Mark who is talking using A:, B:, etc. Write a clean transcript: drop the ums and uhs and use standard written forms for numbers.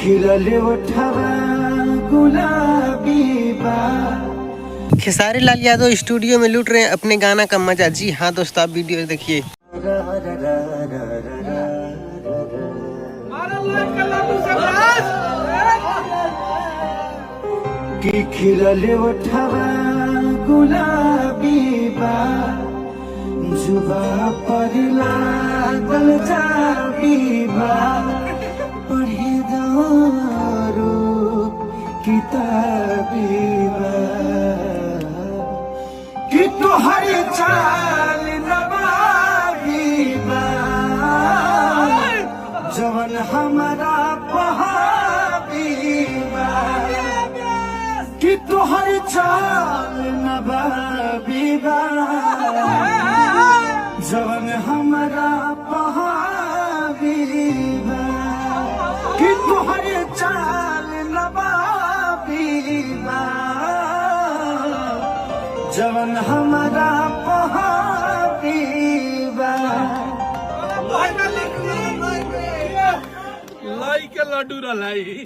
A: खिलले उठवा गुलाबी बा।
B: खेसारी लाल यादव स्टूडियो में लूट रहे हैं अपने गाना का मजा। जी हाँ दोस्तों, आप वीडियो देखिए।
A: कि खिलले उठवा गुलाबी बा, जुबा पर लागल जाबी बा, पढ़े दारू किताबी बा। कि तोहर चाल नवाबी बा, जवन हमारा पहाबी बा। कि तोहर चाल नवाबी बा, जवन हमारा पहाबी बा। कि तोहर चाल नवाबी बा, जवन हमारा पहाबी बा।
C: लाई के लड्डू लाई